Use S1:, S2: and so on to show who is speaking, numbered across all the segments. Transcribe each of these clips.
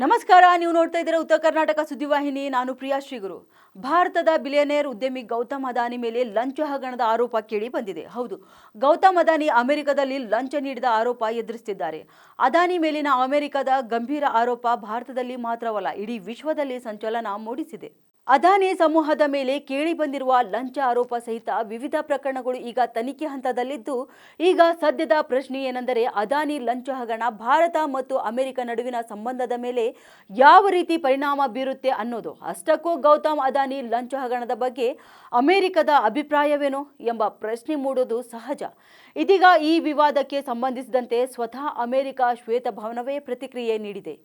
S1: ನಮಸ್ಕಾರ, ನೀವು ನೋಡ್ತಾ ಇದ್ದೀರಾ ಉತ್ತರ ಕರ್ನಾಟಕ ಸುದ್ದಿವಾಹಿನಿ. ನಾನು ಪ್ರಿಯಾ ಶ್ರೀಗುರು. ಭಾರತದ ಬಿಲಿಯನೇರ್ ಉದ್ಯಮಿ ಗೌತಮ್ ಅದಾನಿ ಮೇಲೆ ಲಂಚ ಹಗರಣದ ಆರೋಪ ಕೇಳಿ ಬಂದಿದೆ. ಹೌದು, ಗೌತಮ್ ಅದಾನಿ ಅಮೆರಿಕದಲ್ಲಿ ಲಂಚ ನೀಡಿದ ಆರೋಪ ಎದುರಿಸುತ್ತಿದ್ದಾರೆ. ಅದಾನಿ ಮೇಲಿನ ಅಮೆರಿಕದ ಗಂಭೀರ ಆರೋಪ ಭಾರತದಲ್ಲಿ ಮಾತ್ರವಲ್ಲ, ಇಡೀ ವಿಶ್ವದಲ್ಲಿ ಸಂಚಲನ ಮೂಡಿಸಿದೆ. ಅದಾನಿ ಸಮೂಹದ ಮೇಲೆ ಕೇಳಿ ಬಂದಿರುವ ಲಂಚ ಆರೋಪ ಸಹಿತ ವಿವಿಧ ಪ್ರಕರಣಗಳು ಈಗ ತನಿಖೆ ಹಂತದಲ್ಲಿದ್ದು, ಈಗ ಸದ್ಯದ ಪ್ರಶ್ನೆ ಏನೆಂದರೆ ಅದಾನಿ ಲಂಚ ಹಗರಣ ಭಾರತ ಮತ್ತು ಅಮೆರಿಕ ನಡುವಿನ ಸಂಬಂಧದ ಮೇಲೆ ಯಾವ ರೀತಿ ಪರಿಣಾಮ ಬೀರುತ್ತೆ ಅನ್ನೋದು. ಅಷ್ಟಕ್ಕೂ ಗೌತಮ್ ಅದಾನಿ ಲಂಚ ಹಗರಣದ ಬಗ್ಗೆ ಅಮೆರಿಕದ ಅಭಿಪ್ರಾಯವೇನು ಎಂಬ ಪ್ರಶ್ನೆ ಮೂಡೋದು ಸಹಜ. ಇದೀಗ ಈ ವಿವಾದಕ್ಕೆ ಸಂಬಂಧಿಸಿದಂತೆ ಸ್ವತಃ ಅಮೆರಿಕ ಶ್ವೇತಭವನವೇ ಪ್ರತಿಕ್ರಿಯೆ ನೀಡಿದೆ.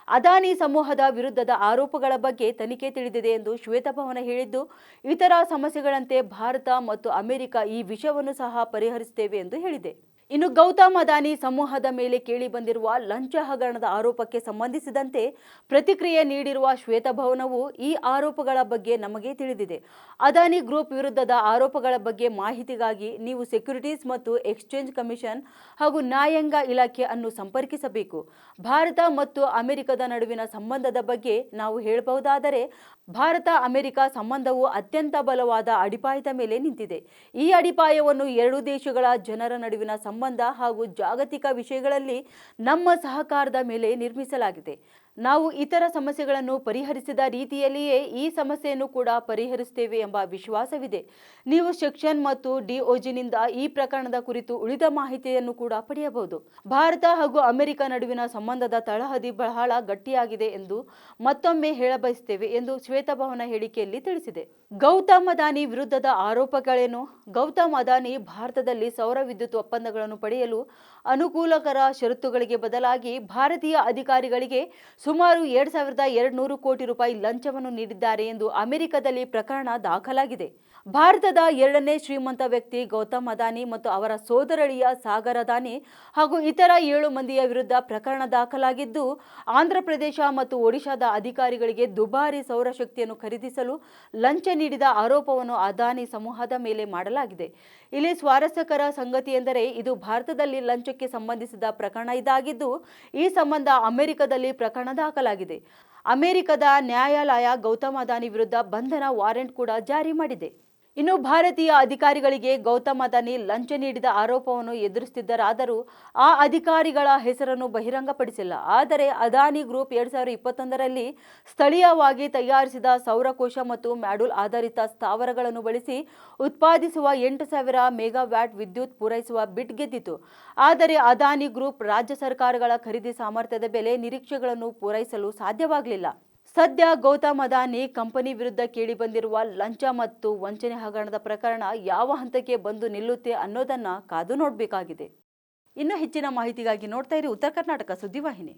S1: ಅದಾನಿ ಸಮೂಹದ ವಿರುದ್ಧದ ಆರೋಪಗಳ ಬಗ್ಗೆ ತನಿಖೆ ತಿಳಿದಿದೆ ಎಂದು ಶ್ವೇತಭವನ ಹೇಳಿದ್ದು, ಇತರ ಸಮಸ್ಯೆಗಳಂತೆ ಭಾರತ ಮತ್ತು ಅಮೆರಿಕ ಈ ವಿಷಯವನ್ನು ಸಹ ಪರಿಹರಿಸುತ್ತೇವೆ ಎಂದು ಹೇಳಿದೆ. ಇನ್ನು ಗೌತಮ್ ಅದಾನಿ ಸಮೂಹದ ಮೇಲೆ ಕೇಳಿ ಬಂದಿರುವ ಲಂಚ ಹಗರಣದ ಆರೋಪಕ್ಕೆ ಸಂಬಂಧಿಸಿದಂತೆ ಪ್ರತಿಕ್ರಿಯೆ ನೀಡಿರುವ ಶ್ವೇತಭವನವು, ಈ ಆರೋಪಗಳ ಬಗ್ಗೆ ನಮಗೆ ತಿಳಿದಿದೆ. ಅದಾನಿ ಗ್ರೂಪ್ ವಿರುದ್ಧದ ಆರೋಪಗಳ ಬಗ್ಗೆ ಮಾಹಿತಿಗಾಗಿ ನೀವು ಸೆಕ್ಯುರಿಟೀಸ್ ಮತ್ತು ಎಕ್ಸ್ಚೇಂಜ್ ಕಮಿಷನ್ ಹಾಗೂ ನ್ಯಾಯಾಂಗ ಇಲಾಖೆ ಅನ್ನು ಸಂಪರ್ಕಿಸಬೇಕು. ಭಾರತ ಮತ್ತು ಅಮೆರಿಕದ ನಡುವಿನ ಸಂಬಂಧದ ಬಗ್ಗೆ ನಾವು ಹೇಳಬಹುದಾದರೆ, ಭಾರತ ಅಮೆರಿಕ ಸಂಬಂಧವು ಅತ್ಯಂತ ಬಲವಾದ ಅಡಿಪಾಯದ ಮೇಲೆ ನಿಂತಿದೆ. ಈ ಅಡಿಪಾಯವನ್ನು ಎರಡೂ ದೇಶಗಳ ಜನರ ನಡುವಿನ ಸಂಬಂಧ ಹಾಗೂ ಜಾಗತಿಕ ವಿಷಯಗಳಲ್ಲಿ ನಮ್ಮ ಸಹಕಾರದ ಮೇಲೆ ನಿರ್ಮಿಸಲಾಗಿದೆ. ನಾವು ಇತರ ಸಮಸ್ಯೆಗಳನ್ನು ಪರಿಹರಿಸಿದ ರೀತಿಯಲ್ಲಿಯೇ ಈ ಸಮಸ್ಯೆಯನ್ನು ಕೂಡ ಪರಿಹರಿಸುತ್ತೇವೆ ಎಂಬ ವಿಶ್ವಾಸವಿದೆ. ನೀವು ಸೆಕ್ಷನ್ ಮತ್ತು ಡಿಒಜಿನಿಂದ ಈ ಪ್ರಕರಣದ ಕುರಿತು ಉಳಿದ ಮಾಹಿತಿಯನ್ನು ಕೂಡ ಪಡೆಯಬಹುದು. ಭಾರತ ಹಾಗೂ ಅಮೆರಿಕ ನಡುವಿನ ಸಂಬಂಧದ ತಳಹದಿ ಬಹಳ ಗಟ್ಟಿಯಾಗಿದೆ ಎಂದು ಮತ್ತೊಮ್ಮೆ ಹೇಳಬಯಸುತ್ತೇವೆ ಎಂದು ಶ್ವೇತಭವನ ಹೇಳಿಕೆಯಲ್ಲಿ ತಿಳಿಸಿದೆ. ಗೌತಮ್ ಅದಾನಿ ವಿರುದ್ಧದ ಆರೋಪಗಳೇನು? ಗೌತಮ್ ಅದಾನಿ ಭಾರತದಲ್ಲಿ ಸೌರ ವಿದ್ಯುತ್ ಒಪ್ಪಂದಗಳನ್ನು ಪಡೆಯಲು ಅನುಕೂಲಕರ ಷರತ್ತುಗಳಿಗೆ ಬದಲಾಗಿ ಭಾರತೀಯ ಅಧಿಕಾರಿಗಳಿಗೆ ಸುಮಾರು 2,200 ಕೋಟಿ ರೂಪಾಯಿ ಲಂಚವನ್ನು ನೀಡಿದ್ದಾರೆ ಎಂದು ಅಮೆರಿಕದಲ್ಲಿ ಪ್ರಕರಣ ದಾಖಲಾಗಿದೆ. ಭಾರತದ ಎರಡನೇ ಶ್ರೀಮಂತ ವ್ಯಕ್ತಿ ಗೌತಮ್ ಅದಾನಿ ಮತ್ತು ಅವರ ಸೋದರಳಿಯ ಸಾಗರ್ ಅದಾನಿ ಹಾಗೂ ಇತರ 7 ಮಂದಿಯ ವಿರುದ್ಧ ಪ್ರಕರಣ ದಾಖಲಾಗಿದ್ದು, ಆಂಧ್ರಪ್ರದೇಶ ಮತ್ತು ಒಡಿಶಾದ ಅಧಿಕಾರಿಗಳಿಗೆ ದುಬಾರಿ ಸೌರಶಕ್ತಿಯನ್ನು ಖರೀದಿಸಲು ಲಂಚ ನೀಡಿದ ಆರೋಪವನ್ನು ಅದಾನಿ ಸಮೂಹದ ಮೇಲೆ ಮಾಡಲಾಗಿದೆ. ಇಲ್ಲಿ ಸ್ವಾರಸ್ಯಕರ ಸಂಗತಿ ಎಂದರೆ, ಇದು ಭಾರತದಲ್ಲಿ ಲಂಚಕ್ಕೆ ಸಂಬಂಧಿಸಿದ ಪ್ರಕರಣ ಇದಾಗಿದ್ದು, ಈ ಸಂಬಂಧ ಅಮೆರಿಕದಲ್ಲಿ ಪ್ರಕರಣ ದಾಖಲಾಗಿದೆ. ಅಮೆರಿಕದ ನ್ಯಾಯಾಲಯ ಗೌತಮ್ ಅದಾನಿ ವಿರುದ್ಧ ಬಂಧನ ವಾರೆಂಟ್ ಕೂಡ ಜಾರಿ ಮಾಡಿದೆ. ಇನ್ನು ಭಾರತೀಯ ಅಧಿಕಾರಿಗಳಿಗೆ ಗೌತಮ್ ಅದಾನಿ ಲಂಚ ನೀಡಿದ ಆರೋಪವನ್ನು ಎದುರಿಸುತ್ತಿದ್ದರಾದರೂ ಆ ಅಧಿಕಾರಿಗಳ ಹೆಸರನ್ನು ಬಹಿರಂಗಪಡಿಸಿಲ್ಲ. ಆದರೆ ಅದಾನಿ ಗ್ರೂಪ್ 2021ರಲ್ಲಿ ಸ್ಥಳೀಯವಾಗಿ ತಯಾರಿಸಿದ ಸೌರಕೋಶ ಮತ್ತು ಮಾಡ್ಯೂಲ್ ಆಧಾರಿತ ಸ್ಥಾವರಗಳನ್ನು ಬಳಸಿ ಉತ್ಪಾದಿಸುವ 8,000 ಮೆಗಾವ್ಯಾಟ್ ವಿದ್ಯುತ್ ಪೂರೈಸುವ ಬಿಡ್ ಗೆದ್ದಿತು. ಆದರೆ ಅದಾನಿ ಗ್ರೂಪ್ ರಾಜ್ಯ ಸರ್ಕಾರಗಳ ಖರೀದಿ ಸಾಮರ್ಥ್ಯದ ಬೆಲೆ ನಿರೀಕ್ಷೆಗಳನ್ನು ಪೂರೈಸಲು ಸಾಧ್ಯವಾಗಲಿಲ್ಲ. ಸದ್ಯ ಗೌತಮ್ ಅದಾನಿ ಕಂಪನಿ ವಿರುದ್ಧ ಕೇಳಿ ಬಂದಿರುವ ಲಂಚ ಮತ್ತು ವಂಚನೆ ಹಗರಣದ ಪ್ರಕರಣ ಯಾವ ಹಂತಕ್ಕೆ ಬಂದು ನಿಲ್ಲುತ್ತೆ ಅನ್ನೋದನ್ನ ಕಾದು ನೋಡಬೇಕಾಗಿದೆ. ಇನ್ನು ಹೆಚ್ಚಿನ ಮಾಹಿತಿಗಾಗಿ ನೋಡ್ತಾ ಇರಿ ಉತ್ತರ ಕರ್ನಾಟಕ ಸುದ್ದಿವಾಹಿನಿ.